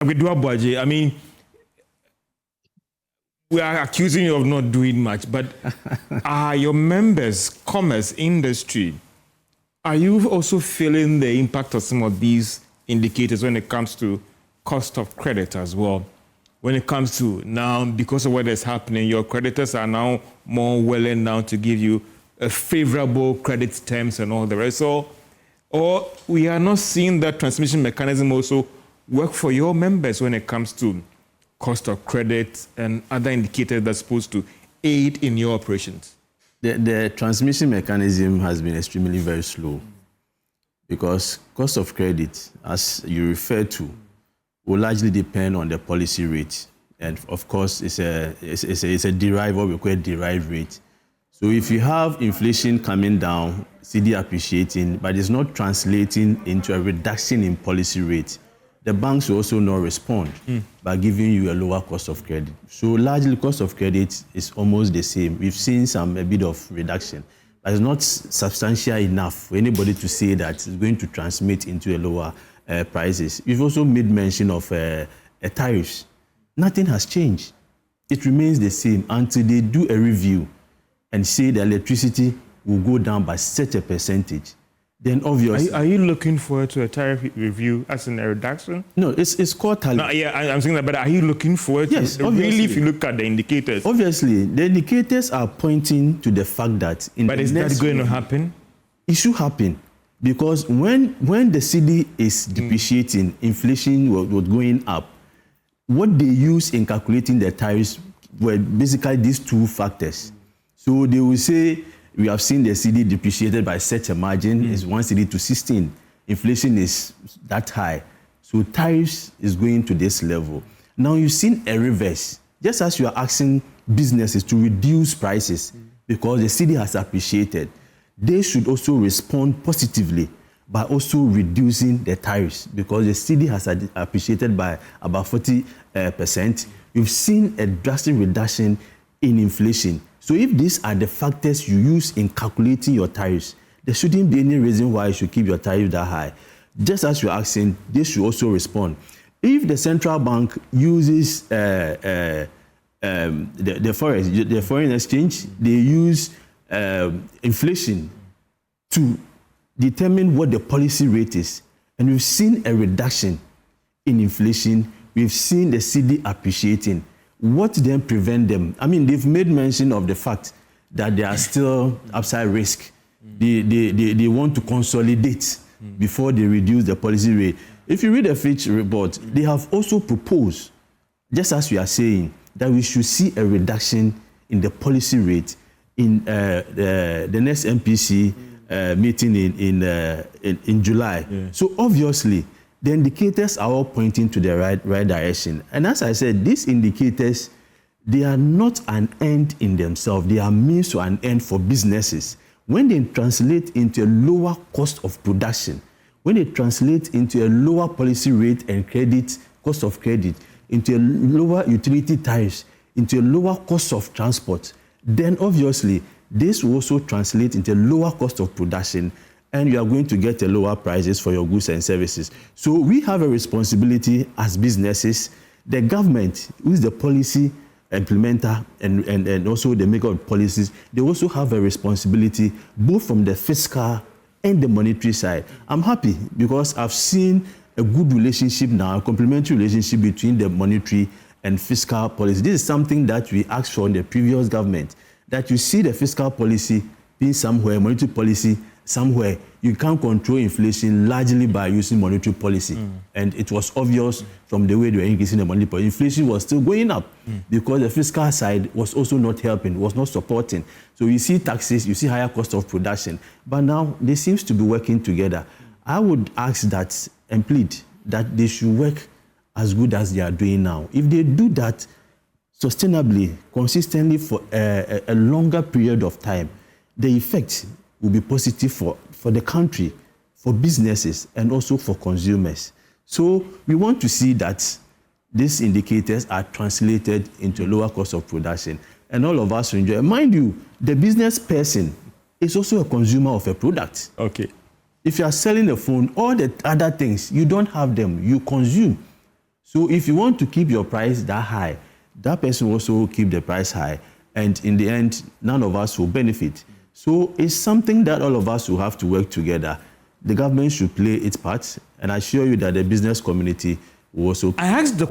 Badu-Aboagye, I mean, we are accusing you of not doing much, but are your members, commerce, industry, are you also feeling the impact of some of these indicators when it comes to cost of credit as well? When it comes to now, because of what is happening, your creditors are now more willing now to give you a favorable credit terms and all the rest. So, or we are not seeing that transmission mechanism also work for your members when it comes to cost of credit and other indicators that's supposed to aid in your operations? The transmission mechanism has been extremely very slow because cost of credit, as you refer to, will largely depend on the policy rate. And of course, it's a derived, what we call a derived rate. So if you have inflation coming down, cedi appreciating, but it's not translating into a reduction in policy rate, the banks will also not respond by giving you a lower cost of credit. So largely cost of credit is almost the same. We've seen a bit of reduction, but it's not substantial enough for anybody to say that it's going to transmit into a lower prices. We've also made mention of tariffs. Nothing has changed. It remains the same until they do a review and say the electricity will go down by such a percentage. Then obviously... Are you looking forward to a tariff review as in a reduction? No, it's called tariff. No, yeah, I'm saying that, but are you looking forward yes, to... Obviously. Really, if you look at the indicators? Obviously, the indicators are pointing to the fact that... But is that going to happen? It should happen. Because when the cedi is depreciating, inflation was going up, what they use in calculating the tariffs were basically these two factors. So they will say, we have seen the cedi depreciated by such a margin, is 1 cedi to 16. Inflation is that high. So tariffs is going to this level. Now you've seen a reverse. Just as you are asking businesses to reduce prices because the cedi has appreciated, they should also respond positively by also reducing the tariffs because the cedi has appreciated by about 40%. You've seen a drastic reduction in inflation. So if these are the factors you use in calculating your tariffs, there shouldn't be any reason why you should keep your tariff that high. Just as you're asking, they should also respond. If the central bank uses the foreign exchange, they use inflation to determine what the policy rate is. And we've seen a reduction in inflation. We've seen the cedi appreciating. What then prevent them? I mean, they've made mention of the fact that they are still upside risk. They want to consolidate before they reduce the policy rate. If you read the Fitch report, they have also proposed, just as we are saying, that we should see a reduction in the policy rate in the next MPC meeting in July. Yeah. So obviously, the indicators are all pointing to the right direction. And as I said, these indicators, they are not an end in themselves. They are means to an end for businesses. When they translate into a lower cost of production, when they translate into a lower policy rate and cost of credit, into a lower utility tariffs, into a lower cost of transport, then obviously this will also translate into a lower cost of production, and you are going to get a lower prices for your goods and services. So we have a responsibility as businesses. The government, who is the policy implementer and also the maker of policies, they also have a responsibility both from the fiscal and the monetary side. I'm happy because I've seen a good relationship now, a complementary relationship between the monetary and fiscal policy. This is something that we asked for in the previous government, that you see the fiscal policy being somewhere, monetary policy somewhere. You can't control inflation largely by using monetary policy. And it was obvious from the way they were increasing the monetary policy. Inflation was still going up because the fiscal side was also not helping, was not supporting. So you see taxes, you see higher cost of production. But now they seem to be working together. I would ask that and plead that they should work as good as they are doing now. If they do that sustainably, consistently for a longer period of time, the effect will be positive for the country, for businesses, and also for consumers. So we want to see that these indicators are translated into lower cost of production, and all of us enjoy. Mind you, the business person is also a consumer of a product. Okay. If you are selling a phone, all the other things, you don't have them, you consume. So if you want to keep your price that high, that person also will keep the price high. And in the end, none of us will benefit. So it's something that all of us will have to work together. The government should play its part, and I assure you that the business community will also. I asked the